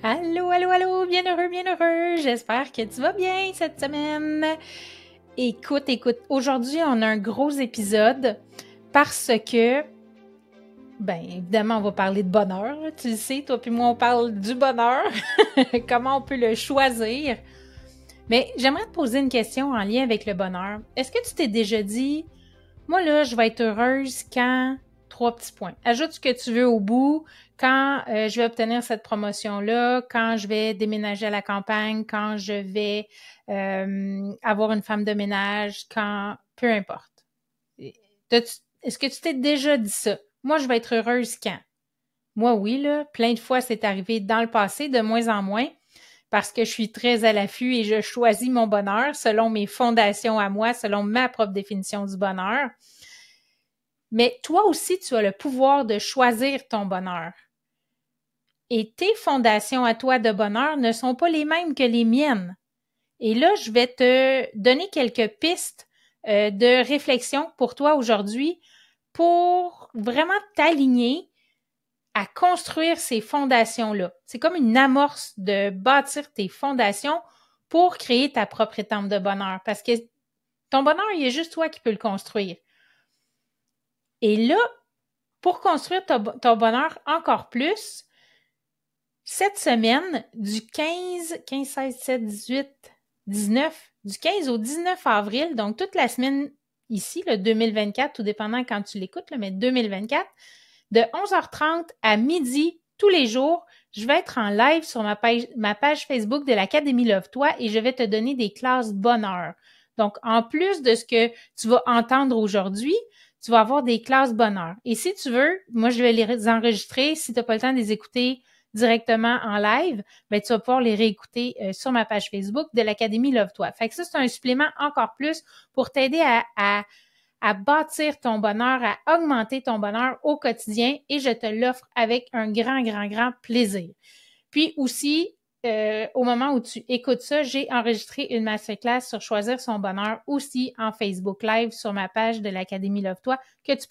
Allô, allô, allô, bien heureux, bien heureux. J'espère que tu vas bien cette semaine. Écoute, aujourd'hui, on a un gros épisode parce que, évidemment, on va parler de bonheur. Tu le sais, toi puis moi, on parle du bonheur, comment on peut le choisir. Mais j'aimerais te poser une question en lien avec le bonheur. Est-ce que tu t'es déjà dit, moi là, je vais être heureuse quand... Trois petits points. Ajoute ce que tu veux au bout, quand je vais obtenir cette promotion-là, quand je vais déménager à la campagne, quand je vais avoir une femme de ménage, quand... Peu importe. Est-ce que tu t'es déjà dit ça? Moi, je vais être heureuse quand? Moi, oui, là, plein de fois, c'est arrivé dans le passé, de moins en moins, parce que je suis très à l'affût et je choisis mon bonheur selon mes fondations à moi, selon ma propre définition du bonheur. Mais toi aussi, tu as le pouvoir de choisir ton bonheur. Et tes fondations à toi de bonheur ne sont pas les mêmes que les miennes. Et là, je vais te donner quelques pistes de réflexion pour toi aujourd'hui pour vraiment t'aligner à construire ces fondations-là. C'est comme une amorce de bâtir tes fondations pour créer ta propre étampe de bonheur. Parce que ton bonheur, il y a juste toi qui peux le construire. Et là, pour construire ton bonheur encore plus, cette semaine, du 15, 16, 17, 18, 19, du 15 au 19 avril, donc toute la semaine ici, le 2024, tout dépendant quand tu l'écoutes, mais 2024, de 11h30 à midi, tous les jours, je vais être en live sur ma page Facebook de l'Académie Love-toi et je vais te donner des classes bonheur. Donc, en plus de ce que tu vas entendre aujourd'hui, tu vas avoir des classes bonheur. Et si tu veux, moi, je vais les enregistrer. Si tu n'as pas le temps de les écouter directement en live, tu vas pouvoir les réécouter sur ma page Facebook de l'Académie Love-toi. Fait que ça, c'est un supplément encore plus pour t'aider à bâtir ton bonheur, à augmenter ton bonheur au quotidien et je te l'offre avec un grand, grand, grand plaisir. Puis aussi, au moment où tu écoutes ça, j'ai enregistré une masterclass sur choisir son bonheur aussi en Facebook Live sur ma page de l'Académie Love-toi que tu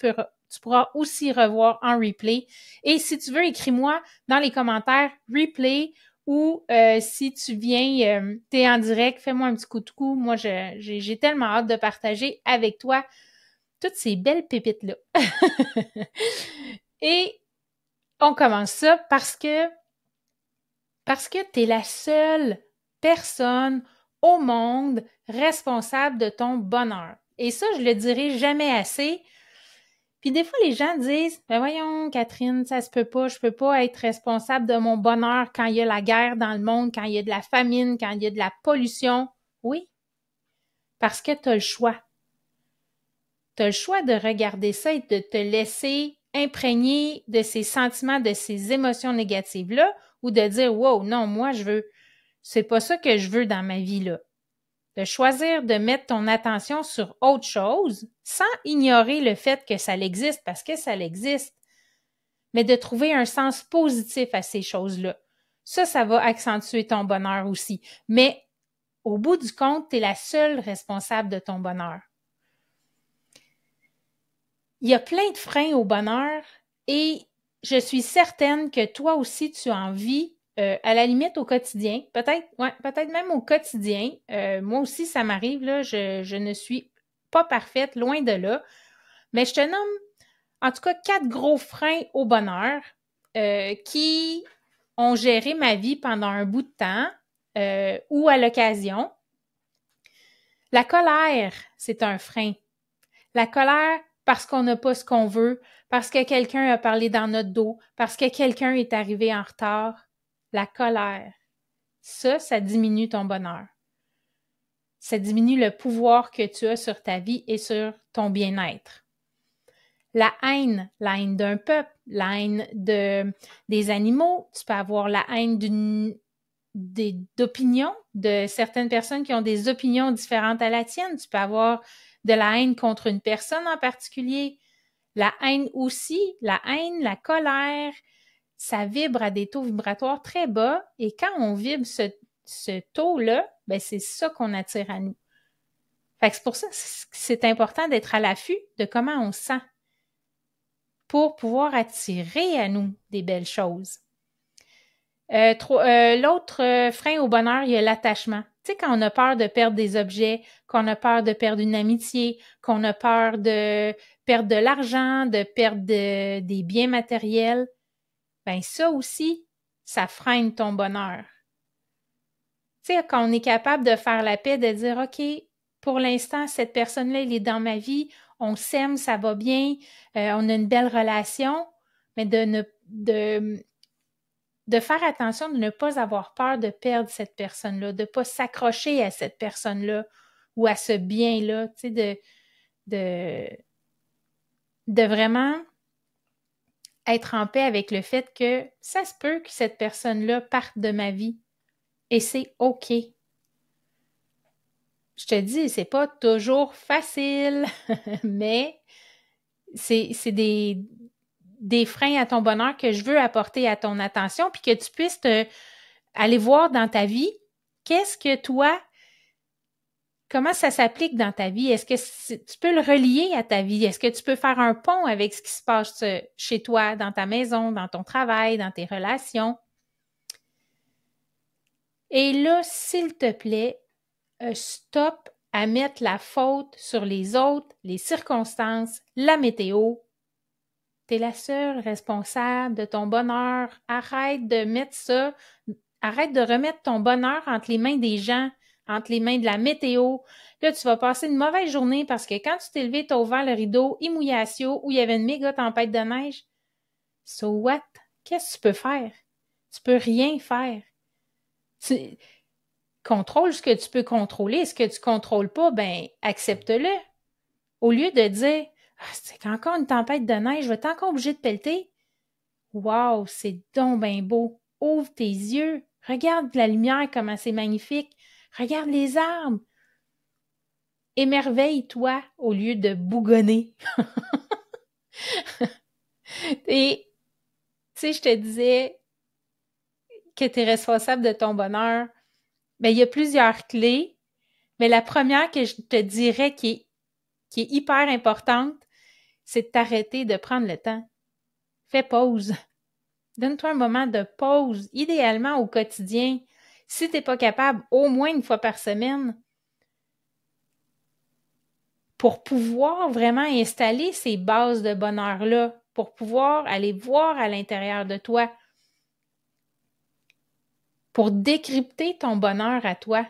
pourras aussi revoir en replay. Et si tu veux, écris-moi dans les commentaires replay ou si tu viens, t'es en direct, fais-moi un petit coup de cou. Moi, j'ai tellement hâte de partager avec toi toutes ces belles pépites-là. Et on commence ça parce que tu es la seule personne au monde responsable de ton bonheur. Et ça, je le dirai jamais assez. Puis des fois, les gens disent, voyons, Catherine, ça se peut pas, je peux pas être responsable de mon bonheur quand il y a la guerre dans le monde, quand il y a de la famine, quand il y a de la pollution. Oui, parce que tu as le choix. Tu as le choix de regarder ça et de te laisser imprégner de ces sentiments, de ces émotions négatives-là, ou de dire, wow, non, moi, c'est pas ça que je veux dans ma vie-là. De choisir de mettre ton attention sur autre chose sans ignorer le fait que ça existe, parce que ça existe, mais de trouver un sens positif à ces choses-là. Ça va accentuer ton bonheur aussi. Mais au bout du compte, tu es la seule responsable de ton bonheur. Il y a plein de freins au bonheur et je suis certaine que toi aussi, tu en vis à la limite au quotidien. Peut-être même au quotidien. Moi aussi, ça m'arrive, là, je ne suis pas parfaite, loin de là. Mais je te nomme, en tout cas, 4 gros freins au bonheur qui ont géré ma vie pendant un bout de temps ou à l'occasion. La colère, c'est un frein. La colère parce qu'on n'a pas ce qu'on veut, parce que quelqu'un a parlé dans notre dos, parce que quelqu'un est arrivé en retard. La colère, ça diminue ton bonheur. Ça diminue le pouvoir que tu as sur ta vie et sur ton bien-être. La haine d'un peuple, la haine des animaux, tu peux avoir la haine d'opinions, de certaines personnes qui ont des opinions différentes à la tienne. Tu peux avoir de la haine contre une personne en particulier. La haine aussi, la haine, la colère, ça vibre à des taux vibratoires très bas et quand on vibre ce taux-là, c'est ça qu'on attire à nous. Fait que c'est pour ça que c'est important d'être à l'affût de comment on se sent pour pouvoir attirer à nous des belles choses. L'autre frein au bonheur, il y a l'attachement. Tu sais, quand on a peur de perdre des objets, qu'on a peur de perdre une amitié, qu'on a peur de perdre de l'argent, de perdre des biens matériels, ben ça aussi, ça freine ton bonheur. Tu sais, quand on est capable de faire la paix, de dire, OK, pour l'instant, cette personne-là, elle est dans ma vie, on s'aime, ça va bien, on a une belle relation, mais de faire attention de ne pas avoir peur de perdre cette personne-là, de ne pas s'accrocher à cette personne-là ou à ce bien-là, tu sais, de vraiment être en paix avec le fait que ça se peut que cette personne-là parte de ma vie et c'est OK. Je te dis, c'est pas toujours facile, mais c'est des freins à ton bonheur que je veux apporter à ton attention puis que tu puisses aller voir dans ta vie, qu'est-ce que toi, comment ça s'applique dans ta vie? Est-ce que tu peux le relier à ta vie? Est-ce que tu peux faire un pont avec ce qui se passe chez toi, dans ta maison, dans ton travail, dans tes relations? Et là, s'il te plaît, stop à mettre la faute sur les autres, les circonstances, la météo. Tu es la seule responsable de ton bonheur. Arrête de mettre ça, arrête de remettre ton bonheur entre les mains des gens, entre les mains de la météo. Là, tu vas passer une mauvaise journée parce que quand tu t'es levé, tu as ouvert le rideau, il mouillait à Sio, où il y avait une méga tempête de neige. So what? Qu'est-ce que tu peux faire? Tu peux rien faire. Contrôle ce que tu peux contrôler. Ce que tu contrôles pas, ben, accepte-le. Au lieu de dire, c'est encore une tempête de neige, je vais être encore obligé de pelleter. Wow, c'est donc ben beau. Ouvre tes yeux. Regarde la lumière, comment c'est magnifique. Regarde les arbres. Émerveille-toi au lieu de bougonner. Et, tu sais, je te disais que tu es responsable de ton bonheur. Ben, il y a plusieurs clés, mais la première que je te dirais qui est hyper importante, c'est de t'arrêter de prendre le temps. Fais pause. Donne-toi un moment de pause, idéalement au quotidien. Si tu n'es pas capable, au moins une fois par semaine, pour pouvoir vraiment installer ces bases de bonheur-là, pour pouvoir aller voir à l'intérieur de toi, pour décrypter ton bonheur à toi.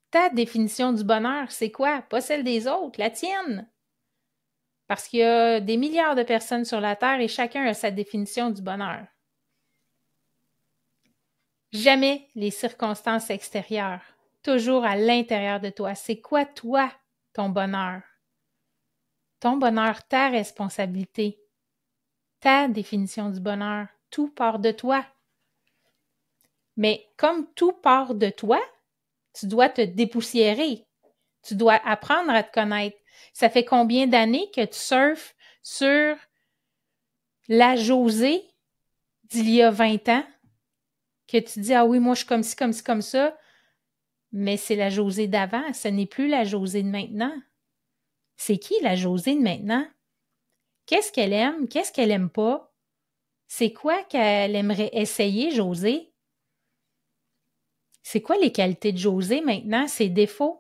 Ta définition du bonheur, c'est quoi? Pas celle des autres, la tienne. Parce qu'il y a des milliards de personnes sur la Terre et chacun a sa définition du bonheur. Jamais les circonstances extérieures, toujours à l'intérieur de toi. C'est quoi, toi, ton bonheur? Ton bonheur, ta responsabilité, ta définition du bonheur, tout part de toi. Mais comme tout part de toi, tu dois te dépoussiérer. Tu dois apprendre à te connaître. Ça fait combien d'années que tu surfes sur la Josée d'il y a 20 ans? Que tu dis, ah oui, moi, je suis comme ci, comme ci, comme ça. Mais c'est la Josée d'avant. Ce n'est plus la Josée de maintenant. C'est qui la Josée de maintenant? Qu'est-ce qu'elle aime? Qu'est-ce qu'elle aime pas? C'est quoi qu'elle aimerait essayer, Josée? C'est quoi les qualités de Josée maintenant? Ses défauts?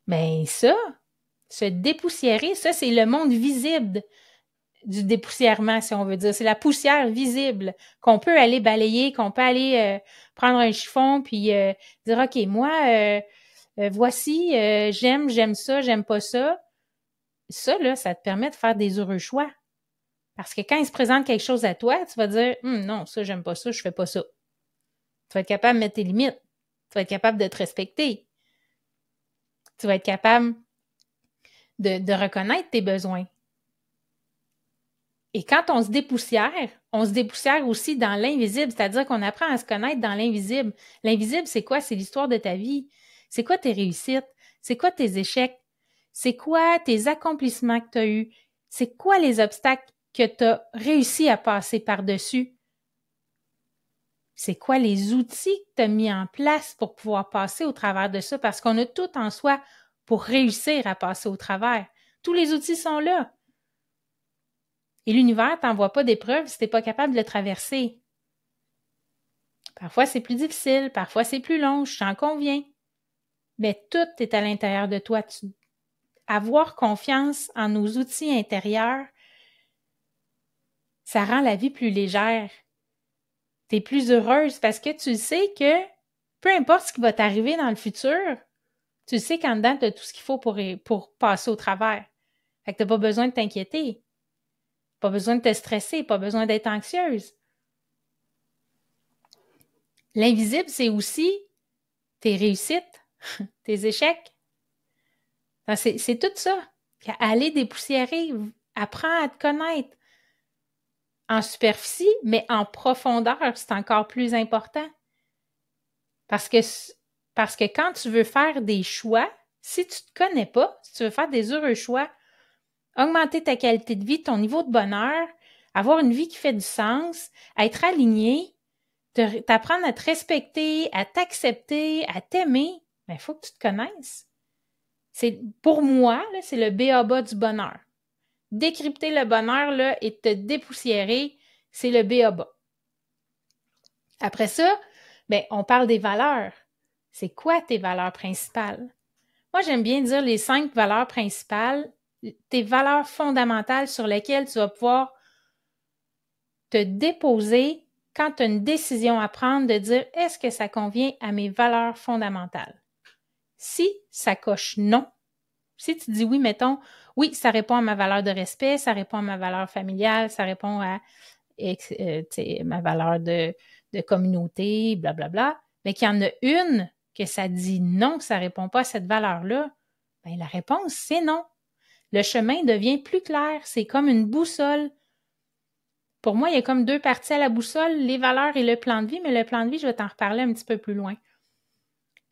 Ben ça, se dépoussiérer, ça, c'est le monde visible du dépoussièrement, si on veut dire. C'est la poussière visible qu'on peut aller balayer, qu'on peut aller prendre un chiffon puis dire, OK, moi, voici, j'aime ça, j'aime pas ça. Ça, là, ça te permet de faire des heureux choix. Parce que quand il se présente quelque chose à toi, tu vas dire, non, ça, j'aime pas ça, je fais pas ça. Tu vas être capable de mettre tes limites. Tu vas être capable de te respecter. Tu vas être capable de reconnaître tes besoins. Et quand on se dépoussière aussi dans l'invisible, c'est-à-dire qu'on apprend à se connaître dans l'invisible. L'invisible, c'est quoi? C'est l'histoire de ta vie. C'est quoi tes réussites? C'est quoi tes échecs? C'est quoi tes accomplissements que tu as eus? C'est quoi les obstacles que tu as réussi à passer par-dessus? C'est quoi les outils que tu as mis en place pour pouvoir passer au travers de ça? Parce qu'on a tout en soi pour réussir à passer au travers. Tous les outils sont là. Et l'univers t'envoie pas d'épreuve si t'es pas capable de le traverser. Parfois, c'est plus difficile, parfois, c'est plus long, je t'en conviens. Mais tout est à l'intérieur de toi. Avoir confiance en nos outils intérieurs, ça rend la vie plus légère. T'es plus heureuse parce que tu sais que peu importe ce qui va t'arriver dans le futur, tu sais qu'en dedans, tu as tout ce qu'il faut pour passer au travers. Fait que t'as pas besoin de t'inquiéter, pas besoin de te stresser, pas besoin d'être anxieuse. L'invisible, c'est aussi tes réussites, tes échecs. C'est tout ça. Aller dépoussiérer, apprends à te connaître. En superficie, mais en profondeur, c'est encore plus important. Parce que quand tu veux faire des choix, si tu ne te connais pas, si tu veux faire des heureux choix, augmenter ta qualité de vie, ton niveau de bonheur, avoir une vie qui fait du sens, être aligné, t'apprendre à te respecter, à t'accepter, à t'aimer, ben, il faut que tu te connaisses. Pour moi, là, c'est le b.a.-ba du bonheur. Décrypter le bonheur là, et te dépoussiérer, c'est le b.a.-ba. Après ça, ben, on parle des valeurs. C'est quoi tes valeurs principales? Moi, j'aime bien dire les 5 valeurs principales, tes valeurs fondamentales sur lesquelles tu vas pouvoir te déposer quand tu as une décision à prendre de dire est-ce que ça convient à mes valeurs fondamentales? Si ça coche non, si tu dis oui, mettons, oui, ça répond à ma valeur de respect, ça répond à ma valeur familiale, ça répond à ma valeur de communauté, blablabla, mais qu'il y en a une que ça dit non, ça ne répond pas à cette valeur-là, bien, la réponse, c'est non. Le chemin devient plus clair. C'est comme une boussole. Pour moi, il y a comme 2 parties à la boussole, les valeurs et le plan de vie, mais le plan de vie, je vais t'en reparler un petit peu plus loin.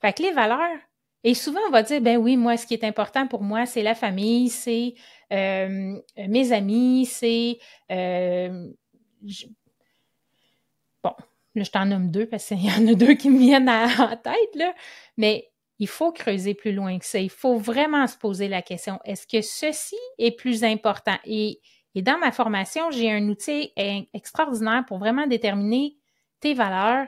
Fait que les valeurs, et souvent, on va dire, ben oui, moi, ce qui est important pour moi, c'est la famille, c'est mes amis, c'est... Bon, là, je t'en nomme 2 parce qu'il y en a 2 qui me viennent en tête, là. Mais il faut creuser plus loin que ça. Il faut vraiment se poser la question, est-ce que ceci est plus important? Et dans ma formation, j'ai un outil extraordinaire pour vraiment déterminer tes valeurs,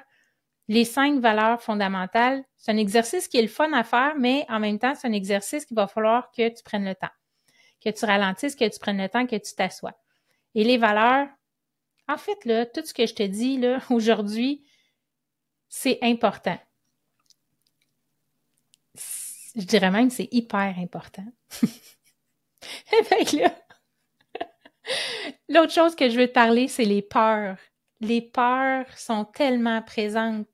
les 5 valeurs fondamentales. C'est un exercice qui est le fun à faire, mais en même temps, c'est un exercice qu'il va falloir que tu prennes le temps, que tu ralentisses, que tu prennes le temps, que tu t'assoies. Et les valeurs, en fait, là, tout ce que je te dis là, aujourd'hui, c'est important. Je dirais même que c'est hyper important. Fait là, l'autre chose que je veux te parler, c'est les peurs. Les peurs sont tellement présentes.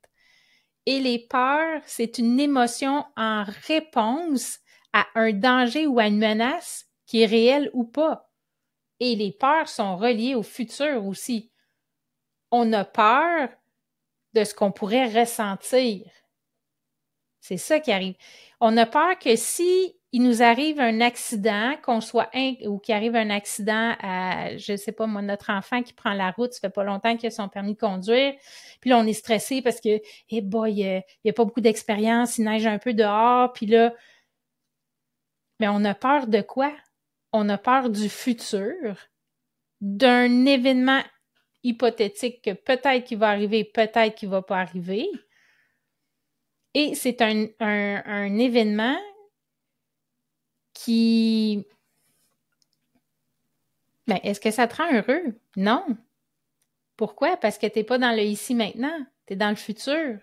Et les peurs, c'est une émotion en réponse à un danger ou à une menace qui est réelle ou pas. Et les peurs sont reliées au futur aussi. On a peur de ce qu'on pourrait ressentir. C'est ça qui arrive. On a peur que si il nous arrive un accident, qu'on soit ou qu'il arrive un accident à, je sais pas moi, notre enfant qui prend la route, ça fait pas longtemps qu'il a son permis de conduire, puis là, on est stressé parce que, eh boy, il y a pas beaucoup d'expérience, il neige un peu dehors, puis là, mais on a peur de quoi? On a peur du futur, d'un événement hypothétique que peut-être qu'il va arriver, peut-être qu'il va pas arriver. Et c'est un événement qui... Ben, est-ce que ça te rend heureux? Non. Pourquoi? Parce que tu n'es pas dans le ici maintenant, tu es dans le futur.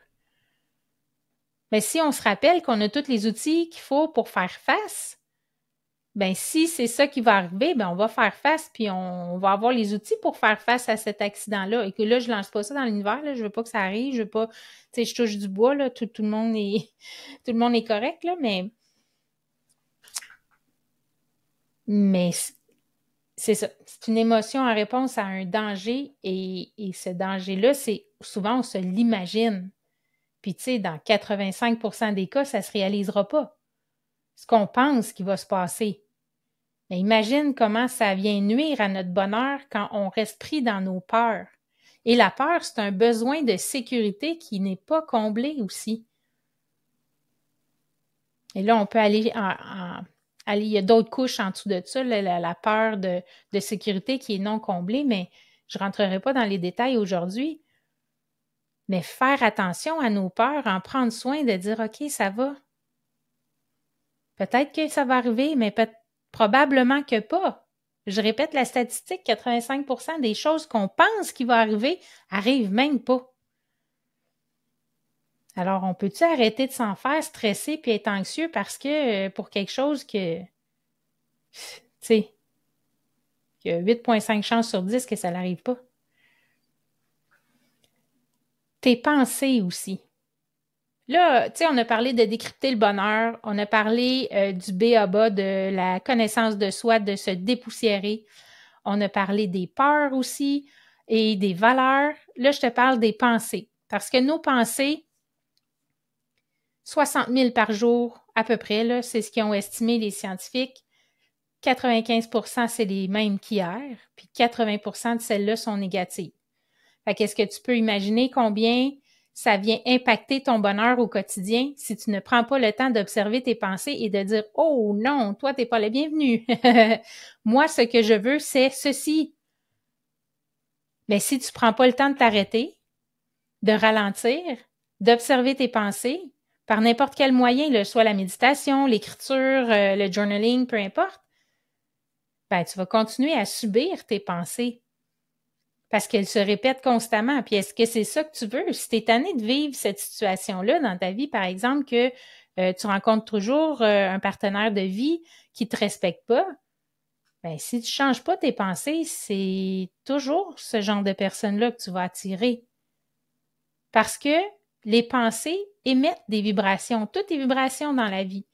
Mais si on se rappelle qu'on a tous les outils qu'il faut pour faire face, ben si c'est ça qui va arriver, ben on va faire face, puis on va avoir les outils pour faire face à cet accident-là. Et que là, je lance pas ça dans l'univers, là, je veux pas que ça arrive, je veux pas, tu sais, je touche du bois, là, tout le monde est tout le monde est correct, là, mais c'est ça. C'est une émotion en réponse à un danger et ce danger-là, c'est souvent on se l'imagine. Puis tu sais, dans 85% des cas, ça ne se réalisera pas. Ce qu'on pense qui va se passer. Mais imagine comment ça vient nuire à notre bonheur quand on reste pris dans nos peurs. Et la peur, c'est un besoin de sécurité qui n'est pas comblé aussi. Et là, on peut aller il y a d'autres couches en dessous de ça, la peur de sécurité qui est non comblée, mais je ne rentrerai pas dans les détails aujourd'hui. Mais faire attention à nos peurs, en prendre soin, de dire « OK, ça va. Peut-être que ça va arriver, mais probablement que pas. » Je répète la statistique, 85% des choses qu'on pense qui vont arriver arrivent même pas. Alors, on peut-tu arrêter de s'en faire stresser puis être anxieux parce que pour quelque chose que, tu sais, qu'il y a 8,5 chances sur 10 que ça n'arrive pas? Tes pensées aussi. Là, tu sais, on a parlé de décrypter le bonheur, on a parlé du B.A.B.A. de la connaissance de soi, de se dépoussiérer. On a parlé des peurs aussi et des valeurs. Là, je te parle des pensées. Parce que nos pensées, 60 000 par jour à peu près, là, c'est ce qu'ils ont estimé les scientifiques. 95% c'est les mêmes qu'hier, puis 80% de celles-là sont négatives. Fait qu'est-ce que tu peux imaginer combien ça vient impacter ton bonheur au quotidien si tu ne prends pas le temps d'observer tes pensées et de dire « Oh non, toi, t'es pas le bienvenu. Moi, ce que je veux, c'est ceci. » Mais si tu prends pas le temps de t'arrêter, de ralentir, d'observer tes pensées, par n'importe quel moyen, là, soit la méditation, l'écriture, le journaling, peu importe, ben, tu vas continuer à subir tes pensées parce qu'elles se répètent constamment. Puis est-ce que c'est ça que tu veux? Si tu es tanné de vivre cette situation-là dans ta vie, par exemple, que tu rencontres toujours un partenaire de vie qui ne te respecte pas, ben, si tu ne changes pas tes pensées, c'est toujours ce genre de personne-là que tu vas attirer. Parce que les pensées émettent des vibrations, toutes les vibrations dans la vie.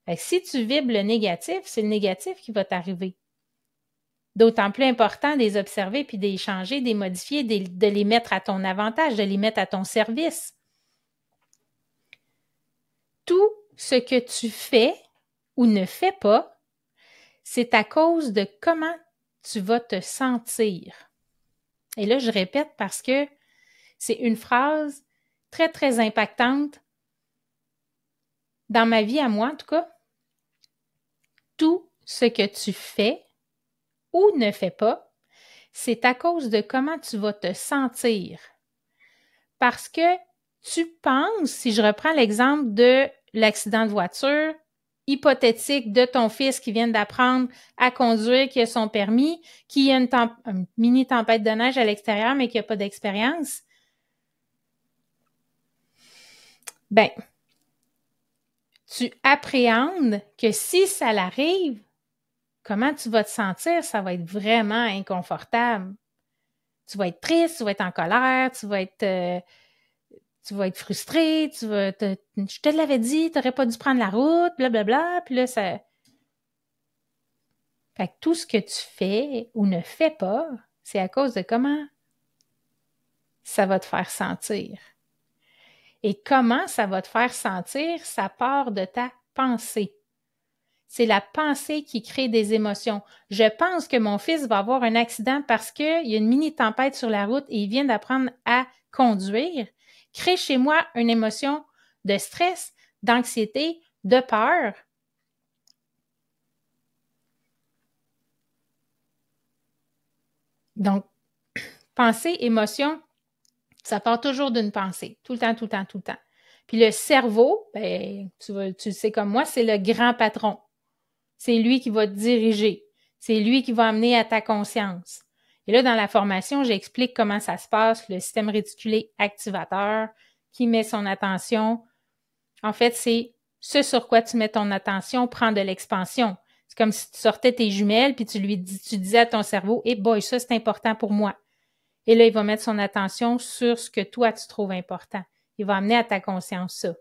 Fait que si tu vibres le négatif, c'est le négatif qui va t'arriver. D'autant plus important de les observer puis de les changer, de les modifier, de les mettre à ton avantage, de les mettre à ton service. Tout ce que tu fais ou ne fais pas, c'est à cause de comment tu vas te sentir. Et là, je répète parce que c'est une phrase très, très impactante dans ma vie à moi, en tout cas. Tout ce que tu fais ou ne fais pas, c'est à cause de comment tu vas te sentir. Parce que tu penses, si je reprends l'exemple de l'accident de voiture hypothétique de ton fils qui vient d'apprendre à conduire, qui a son permis, qui a une mini tempête de neige à l'extérieur, mais qui n'a pas d'expérience, ben, tu appréhendes que si ça l'arrive, comment tu vas te sentir? Ça va être vraiment inconfortable. Tu vas être triste, tu vas être en colère, tu vas être frustré, je te l'avais dit, tu n'aurais pas dû prendre la route, blablabla, puis là, ça... Fait que tout ce que tu fais ou ne fais pas, c'est à cause de comment ça va te faire sentir. Et comment ça va te faire sentir, ça part de ta pensée. C'est la pensée qui crée des émotions. Je pense que mon fils va avoir un accident parce qu'il y a une mini tempête sur la route et il vient d'apprendre à conduire. Crée chez moi une émotion de stress, d'anxiété, de peur. Donc, pensée, émotion, ça part toujours d'une pensée, tout le temps, tout le temps, tout le temps. Puis le cerveau, ben, tu le sais comme moi, c'est le grand patron. C'est lui qui va te diriger. C'est lui qui va amener à ta conscience. Et là, dans la formation, j'explique comment ça se passe, le système réticulé activateur qui met son attention. En fait, c'est ce sur quoi tu mets ton attention prend de l'expansion. C'est comme si tu sortais tes jumelles puis tu disais à ton cerveau, « Eh boy, ça c'est important pour moi. » Et là, il va mettre son attention sur ce que toi tu trouves important. Il va amener à ta conscience ça.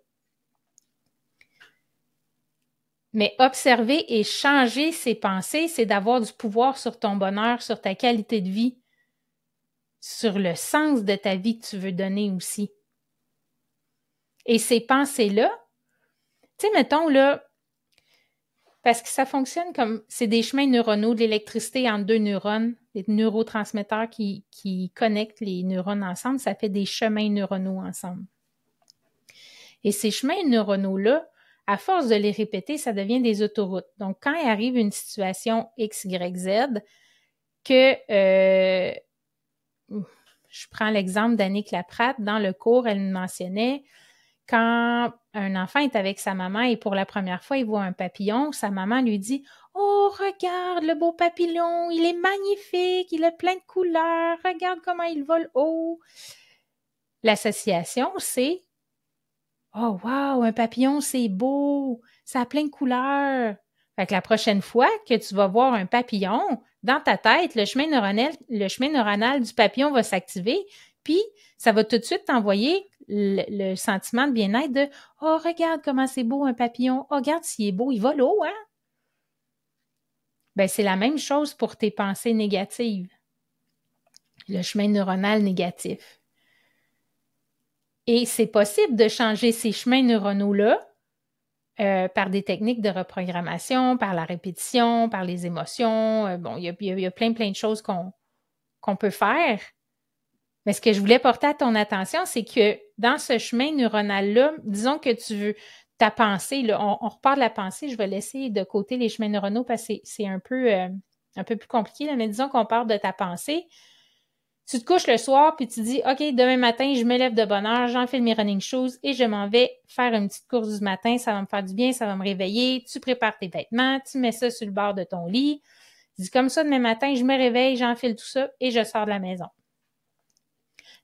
Mais observer et changer ses pensées, c'est d'avoir du pouvoir sur ton bonheur, sur ta qualité de vie, sur le sens de ta vie que tu veux donner aussi. Et ces pensées-là, tu sais, mettons là, parce que ça fonctionne comme, c'est des chemins neuronaux, de l'électricité entre deux neurones, des neurotransmetteurs qui connectent les neurones ensemble, ça fait des chemins neuronaux ensemble. Et ces chemins neuronaux-là, à force de les répéter, ça devient des autoroutes. Donc, quand il arrive une situation X, Y, Z, que je prends l'exemple d'Annick Laprate, dans le cours, elle mentionnait quand un enfant est avec sa maman et pour la première fois, il voit un papillon, sa maman lui dit « Oh, regarde le beau papillon, il est magnifique, il a plein de couleurs, regarde comment il vole haut. » L'association, c'est « Oh, wow, un papillon, c'est beau, ça a plein de couleurs. » Fait que la prochaine fois que tu vas voir un papillon, dans ta tête, le chemin neuronal du papillon va s'activer, puis ça va tout de suite t'envoyer le sentiment de bien-être de « Oh, regarde comment c'est beau un papillon. Oh, regarde s'il est beau, il vole haut, hein? » Ben, c'est la même chose pour tes pensées négatives. Le chemin neuronal négatif. Et c'est possible de changer ces chemins neuronaux-là par des techniques de reprogrammation, par la répétition, par les émotions. Bon, il y a plein de choses qu'on peut faire. Mais ce que je voulais porter à ton attention, c'est que dans ce chemin neuronal-là, disons que tu veux ta pensée, là, on repart de la pensée, je vais laisser de côté les chemins neuronaux parce que c'est un peu plus compliqué, là, mais disons qu'on part de ta pensée. Tu te couches le soir puis tu dis « OK, demain matin, je me lève de bonne heure, j'enfile mes running shoes et je m'en vais faire une petite course du matin, ça va me faire du bien, ça va me réveiller. » Tu prépares tes vêtements, tu mets ça sur le bord de ton lit. Tu dis comme ça, demain matin, je me réveille, j'enfile tout ça et je sors de la maison.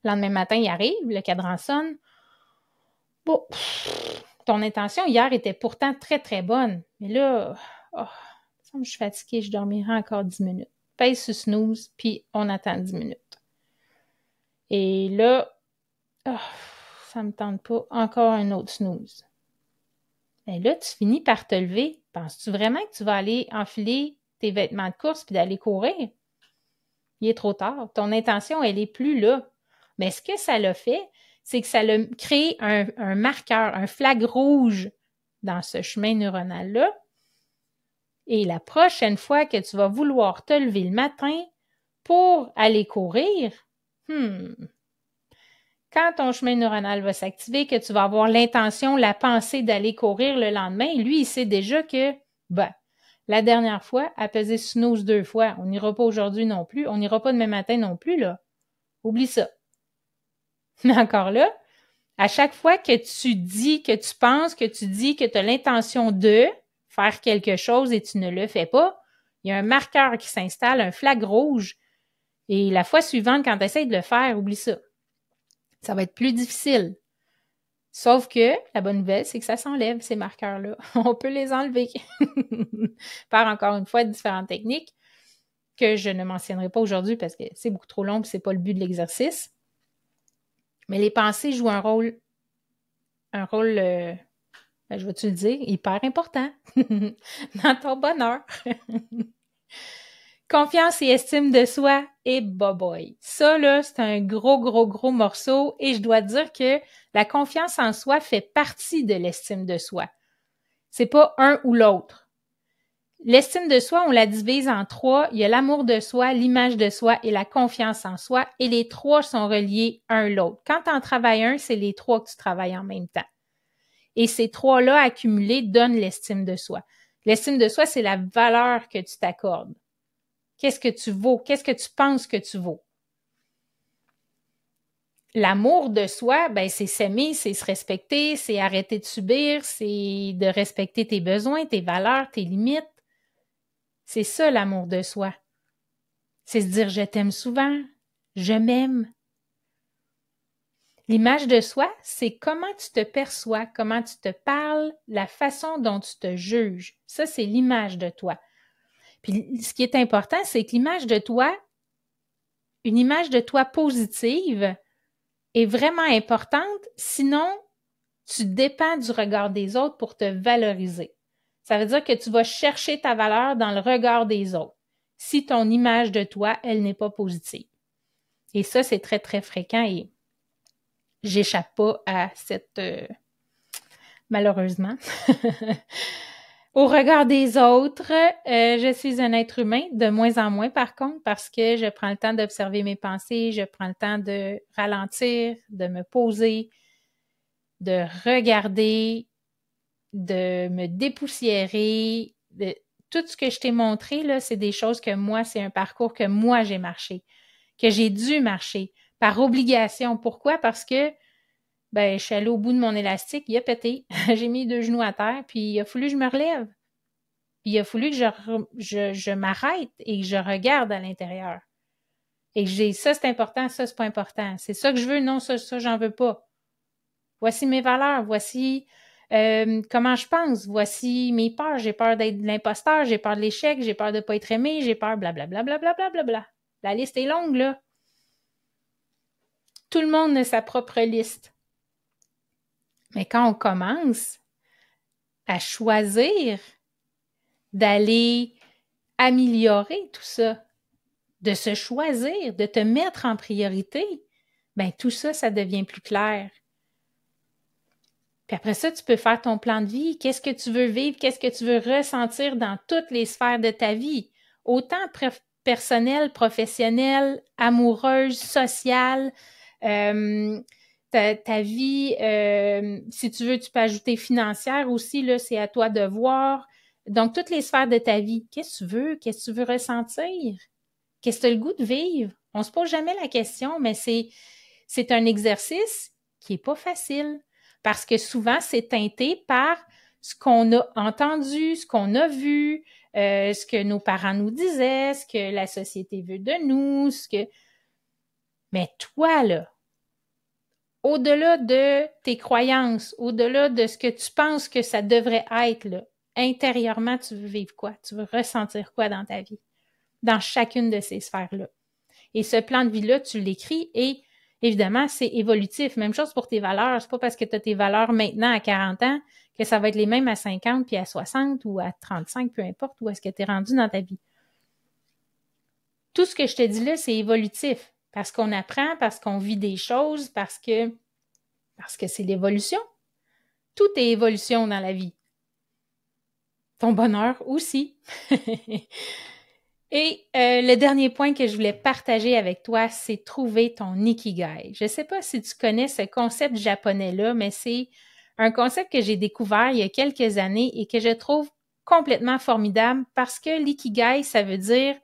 Le lendemain matin, il arrive, le cadran sonne. Bon, ton intention hier était pourtant très, très bonne. Mais là, je suis fatiguée, je dormirai encore 10 minutes. Pèse sur snooze, puis on attend 10 minutes. Et là, ça me tente pas. Encore un autre snooze. Et là, tu finis par te lever. Penses-tu vraiment que tu vas aller enfiler tes vêtements de course puis d'aller courir? Il est trop tard. Ton intention, elle est plus là. Mais ce que ça l'a fait, c'est que ça l'a créé un marqueur, un flag rouge dans ce chemin neuronal-là. Et la prochaine fois que tu vas vouloir te lever le matin pour aller courir, quand ton chemin neuronal va s'activer, que tu vas avoir l'intention, la pensée d'aller courir le lendemain, lui, il sait déjà que, la dernière fois, a pesé snooze 2 fois. On n'ira pas aujourd'hui non plus. On n'ira pas demain matin non plus, là. Oublie ça. Mais encore là, à chaque fois que tu dis, que tu penses, que tu dis que tu as l'intention de faire quelque chose et tu ne le fais pas, il y a un marqueur qui s'installe, un flag rouge. Et la fois suivante, quand tu essaies de le faire, oublie ça. Ça va être plus difficile. Sauf que la bonne nouvelle, c'est que ça s'enlève, ces marqueurs-là. On peut les enlever par, encore une fois, différentes techniques que je ne mentionnerai pas aujourd'hui parce que c'est beaucoup trop long et c'est pas le but de l'exercice. Mais les pensées jouent un rôle, je vais te le dire, hyper important dans ton bonheur. Confiance et estime de soi et boy. Ça, là, c'est un gros morceau et je dois dire que la confiance en soi fait partie de l'estime de soi. C'est pas un ou l'autre. L'estime de soi, on la divise en 3. Il y a l'amour de soi, l'image de soi et la confiance en soi et les 3 sont reliés un l'autre. Quand tu en travailles un, c'est les 3 que tu travailles en même temps. Et ces 3-là accumulés donnent l'estime de soi. L'estime de soi, c'est la valeur que tu t'accordes. Qu'est-ce que tu vaux? Qu'est-ce que tu penses que tu vaux? L'amour de soi, c'est s'aimer, c'est se respecter, c'est arrêter de subir, c'est de respecter tes besoins, tes valeurs, tes limites. C'est ça l'amour de soi. C'est se dire je t'aime souvent, je m'aime. L'image de soi, c'est comment tu te perçois, comment tu te parles, la façon dont tu te juges. Ça, c'est l'image de toi. Puis ce qui est important, c'est que l'image de toi, une image de toi positive, est vraiment importante, sinon tu dépends du regard des autres pour te valoriser. Ça veut dire que tu vas chercher ta valeur dans le regard des autres si ton image de toi, elle n'est pas positive. Et ça, c'est très, très fréquent et j'échappe pas à cette... malheureusement. Au regard des autres, je suis un être humain, de moins en moins par contre, parce que je prends le temps d'observer mes pensées, je prends le temps de ralentir, de me poser, de regarder de me dépoussiérer. Tout ce que je t'ai montré, là, c'est des choses que moi, c'est un parcours que moi, j'ai marché, que j'ai dû marcher par obligation. Pourquoi? Parce que je suis allée au bout de mon élastique, il a pété. J'ai mis 2 genoux à terre, puis il a fallu que je me relève. Puis il a fallu que je m'arrête et que je regarde à l'intérieur. Et que j'ai ça, c'est important, ça, c'est pas important. C'est ça que je veux, non, ça, j'en veux pas. Voici mes valeurs, voici comment je pense, voici mes peurs. J'ai peur d'être l'imposteur, j'ai peur de l'échec, j'ai peur de pas être aimé, j'ai peur blablabla, blablabla, blablabla. La liste est longue, là. Tout le monde a sa propre liste. Mais quand on commence à choisir d'aller améliorer tout ça, de se choisir, de te mettre en priorité, tout ça, ça devient plus clair. Puis après ça, tu peux faire ton plan de vie. Qu'est-ce que tu veux vivre? Qu'est-ce que tu veux ressentir dans toutes les sphères de ta vie? Autant personnelle, professionnelle, amoureuse, sociale, ta vie, si tu veux, tu peux ajouter financière aussi, là, c'est à toi de voir. Donc, toutes les sphères de ta vie. Qu'est-ce que tu veux? Qu'est-ce que tu veux ressentir? Qu'est-ce que tu as le goût de vivre? On se pose jamais la question, mais c'est un exercice qui est pas facile parce que souvent, c'est teinté par ce qu'on a entendu, ce qu'on a vu, ce que nos parents nous disaient, ce que la société veut de nous, Mais toi, là, au-delà de tes croyances, au-delà de ce que tu penses que ça devrait être, là, intérieurement, tu veux vivre quoi? Tu veux ressentir quoi dans ta vie? Dans chacune de ces sphères-là. Et ce plan de vie-là, tu l'écris et évidemment, c'est évolutif. Même chose pour tes valeurs. C'est pas parce que tu as tes valeurs maintenant à 40 ans que ça va être les mêmes à 50 puis à 60 ou à 35, peu importe où est-ce que tu es rendu dans ta vie. Tout ce que je te dis là, c'est évolutif. Parce qu'on apprend, parce qu'on vit des choses, parce que c'est l'évolution. Tout est évolution dans la vie. Ton bonheur aussi. Et le dernier point que je voulais partager avec toi, c'est trouver ton ikigai. Je ne sais pas si tu connais ce concept japonais-là, mais c'est un concept que j'ai découvert il y a quelques années et que je trouve complètement formidable parce que l'ikigai, ça veut dire,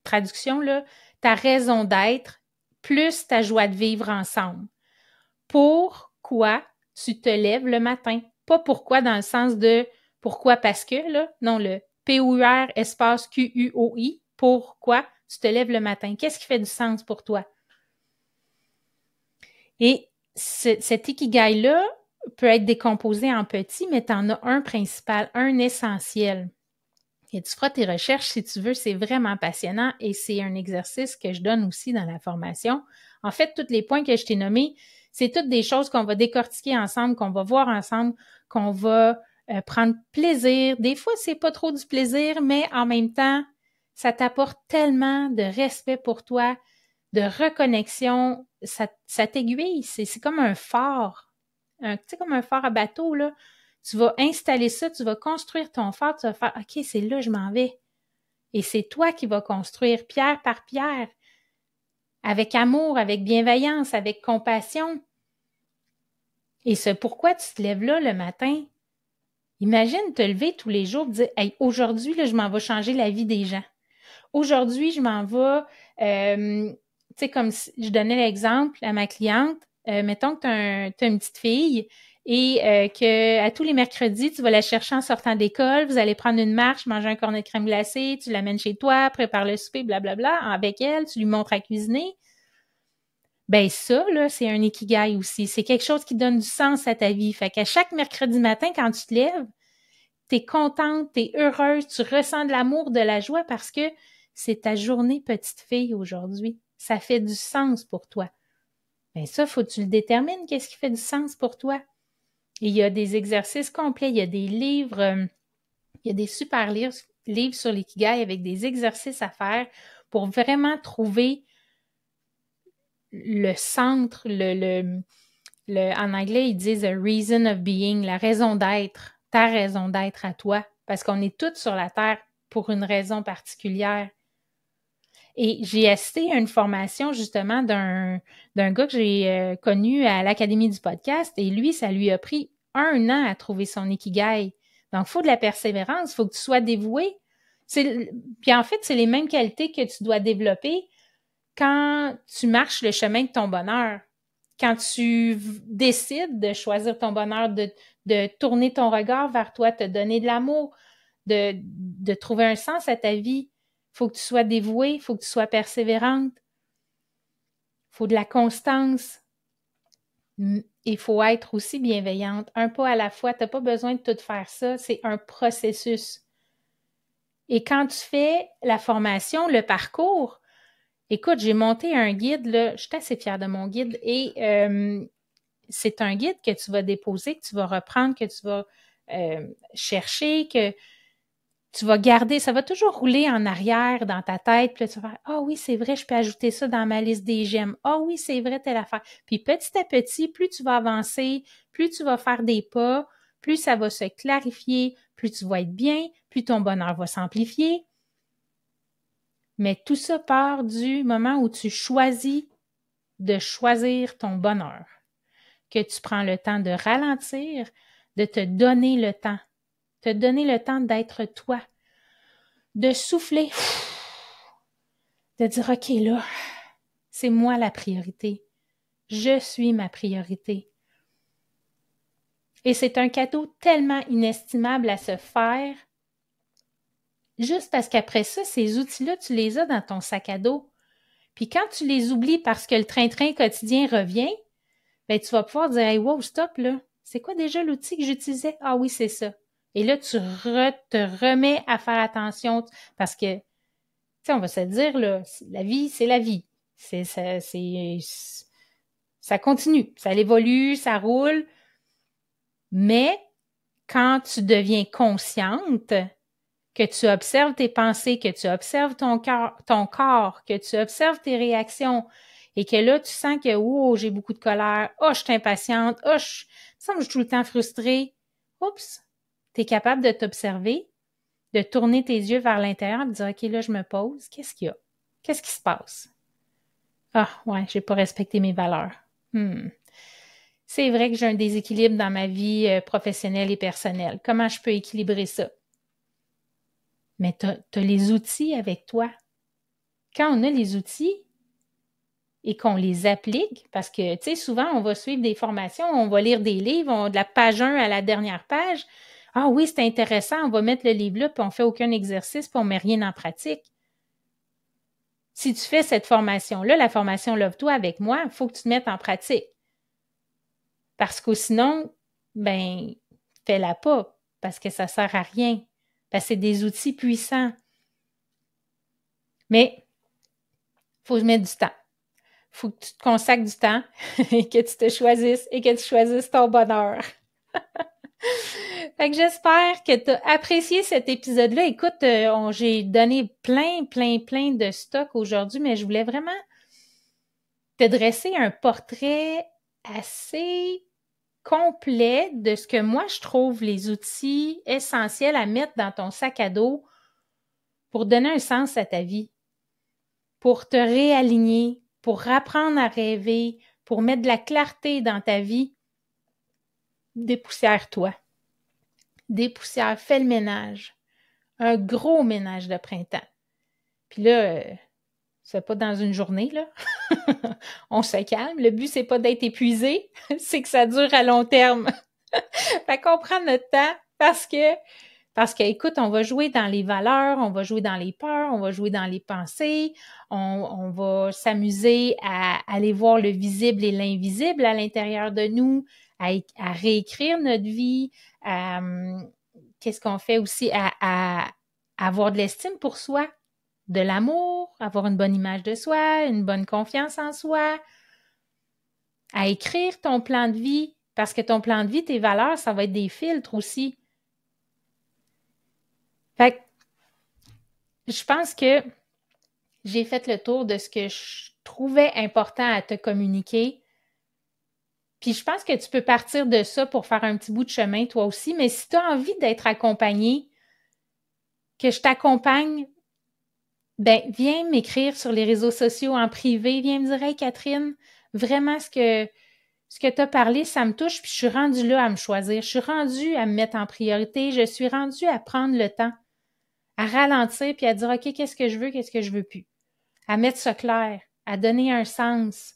traduction là, ta raison d'être plus ta joie de vivre ensemble. Pourquoi tu te lèves le matin? Pas pourquoi dans le sens de pourquoi parce que, là, non, le P-O-U-R espace Q-U-O-I, pourquoi tu te lèves le matin? Qu'est-ce qui fait du sens pour toi? Et cet ikigai-là peut être décomposé en petits, mais tu en as un principal, un essentiel. Et tu feras tes recherches si tu veux, c'est vraiment passionnant et c'est un exercice que je donne aussi dans la formation. En fait, tous les points que je t'ai nommés, c'est toutes des choses qu'on va décortiquer ensemble, qu'on va voir ensemble, qu'on va prendre plaisir. Des fois, c'est pas trop du plaisir, mais en même temps, ça t'apporte tellement de respect pour toi, de reconnexion. Ça t'aiguille. C'est comme un phare. Tu sais, comme un phare à bateau, là. Tu vas installer ça, tu vas construire ton phare, tu vas faire « OK, c'est là que je m'en vais. » Et c'est toi qui vas construire pierre par pierre, avec amour, avec bienveillance, avec compassion. Et c'est pourquoi tu te lèves là le matin. Imagine te lever tous les jours et dire « Hey, aujourd'hui, là, je m'en vais changer la vie des gens. Aujourd'hui, je m'en vais... tu sais, comme je donnais l'exemple à ma cliente, mettons que tu as une petite fille et que à tous les mercredis, tu vas la chercher en sortant d'école, vous allez prendre une marche, manger un cornet de crème glacée, tu l'amènes chez toi, prépare le souper, blablabla, avec elle, tu lui montres à cuisiner. Ben ça, là, c'est un ikigai aussi. C'est quelque chose qui donne du sens à ta vie. Fait qu'à chaque mercredi matin, quand tu te lèves, t'es contente, t'es heureuse, tu ressens de l'amour, de la joie parce que c'est ta journée petite fille aujourd'hui. Ça fait du sens pour toi. Ben ça, faut que tu le détermines, qu'est-ce qui fait du sens pour toi. Et il y a des exercices complets, il y a des livres, il y a des super livres sur l'ikigai avec des exercices à faire pour vraiment trouver le centre, en anglais, ils disent « a reason of being », la raison d'être, ta raison d'être à toi, parce qu'on est tous sur la Terre pour une raison particulière. Et j'ai assisté à une formation justement d'un gars que j'ai connu à l'Académie du podcast et lui, ça lui a pris 1 an à trouver son ikigai. Donc, il faut de la persévérance, il faut que tu sois dévoué. Puis en fait, c'est les mêmes qualités que tu dois développer quand tu marches le chemin de ton bonheur. Quand tu décides de choisir ton bonheur, de tourner ton regard vers toi, te donner de l'amour, de trouver un sens à ta vie, il faut que tu sois dévouée, il faut que tu sois persévérante, il faut de la constance. Il faut être aussi bienveillante, un pas à la fois. Tu n'as pas besoin de tout faire ça, c'est un processus. Et quand tu fais la formation, le parcours, écoute, j'ai monté un guide, là, je suis assez fière de mon guide, et c'est un guide que tu vas déposer, que tu vas reprendre, que tu vas chercher, que tu vas garder, ça va toujours rouler en arrière dans ta tête, puis là, tu vas faire « Ah oui, c'est vrai, je peux ajouter ça dans ma liste des j'aime. Ah oui, c'est vrai, telle affaire. » Puis petit à petit, plus tu vas avancer, plus tu vas faire des pas, plus ça va se clarifier, plus tu vas être bien, plus ton bonheur va s'amplifier. Mais tout ça part du moment où tu choisis de choisir ton bonheur, que tu prends le temps de ralentir, de te donner le temps d'être toi, de souffler, de dire « OK, là, c'est moi la priorité. Je suis ma priorité. » Et c'est un cadeau tellement inestimable à se faire, juste parce qu'après ça, ces outils-là, tu les as dans ton sac à dos. Puis quand tu les oublies parce que le train-train quotidien revient, ben tu vas pouvoir dire « Hey, wow, stop, là. C'est quoi déjà l'outil que j'utilisais? Ah oui, c'est ça. » Et là, tu te remets à faire attention parce que, tu sais, on va se dire, là, la vie, c'est la vie. Ça continue, ça évolue, ça roule. Mais quand tu deviens consciente, que tu observes tes pensées, que tu observes ton corps, que tu observes tes réactions et que là, tu sens que, oh, j'ai beaucoup de colère, oh, je suis impatiente, oh, je suis tout le temps frustrée. Oups, tu es capable de t'observer, de tourner tes yeux vers l'intérieur et de dire, OK, là, je me pose, qu'est-ce qu'il y a? Qu'est-ce qui se passe? Ah, ouais, j'ai pas respecté mes valeurs. C'est vrai que j'ai un déséquilibre dans ma vie professionnelle et personnelle. Comment je peux équilibrer ça? Mais tu as les outils avec toi. Quand on a les outils et qu'on les applique, parce que, tu sais, souvent, on va suivre des formations, on va lire des livres, de la page 1 à la dernière page. Ah oui, c'est intéressant, on va mettre le livre là, puis on fait aucun exercice, puis on met rien en pratique. Si tu fais cette formation-là, la formation Love-toi avec moi, il faut que tu te mettes en pratique. Parce que sinon, ben, fais-la pas, parce que ça sert à rien. Parce que c'est des outils puissants. Mais, il faut se mettre du temps. Il faut que tu te consacres du temps et que tu te choisisses et que tu choisisses ton bonheur. Fait que j'espère que tu as apprécié cet épisode-là. Écoute, j'ai donné plein de stock aujourd'hui, mais je voulais vraiment te dresser un portrait assez complet de ce que moi je trouve les outils essentiels à mettre dans ton sac à dos pour donner un sens à ta vie, pour te réaligner, pour apprendre à rêver, pour mettre de la clarté dans ta vie. Dépoussière-toi. Dépoussière, fais le ménage. Un gros ménage de printemps. Puis là, c'est pas dans une journée, là. On se calme. Le but, c'est pas d'être épuisé, c'est que ça dure à long terme. Fait qu'on prend notre temps parce que, écoute, on va jouer dans les valeurs, on va jouer dans les peurs, on va jouer dans les pensées, on va s'amuser à aller voir le visible et l'invisible à l'intérieur de nous, à réécrire notre vie, qu'est-ce qu'on fait aussi à avoir de l'estime pour soi, de l'amour, avoir une bonne image de soi, une bonne confiance en soi, à écrire ton plan de vie, parce que ton plan de vie, tes valeurs, ça va être des filtres aussi. Fait que je pense que j'ai fait le tour de ce que je trouvais important à te communiquer. Puis je pense que tu peux partir de ça pour faire un petit bout de chemin toi aussi, mais si tu as envie d'être accompagné, que je t'accompagne ben viens m'écrire sur les réseaux sociaux en privé. Viens me dire « Hey Catherine, vraiment ce que tu as parlé, ça me touche, puis je suis rendue là à me choisir. Je suis rendue à me mettre en priorité. Je suis rendue à prendre le temps, à ralentir, puis à dire « OK, qu'est-ce que je veux plus? » À mettre ça clair, à donner un sens.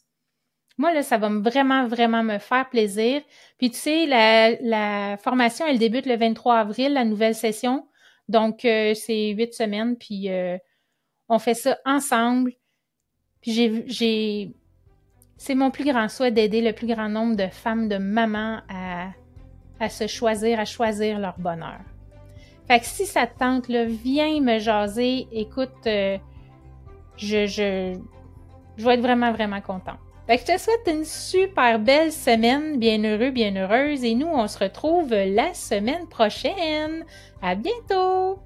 Moi, là, ça va vraiment, vraiment me faire plaisir. Puis, tu sais, la formation, elle débute le 23 avril, la nouvelle session. Donc, c'est 8 semaines, puis on fait ça ensemble. Puis, c'est mon plus grand souhait d'aider le plus grand nombre de femmes, de mamans à se choisir, à choisir leur bonheur. Fait que si ça te tente, là, viens me jaser. Écoute, je vais être vraiment, vraiment contente. Fait que je te souhaite une super belle semaine, bien heureux, bien heureuse, et nous, on se retrouve la semaine prochaine. À bientôt!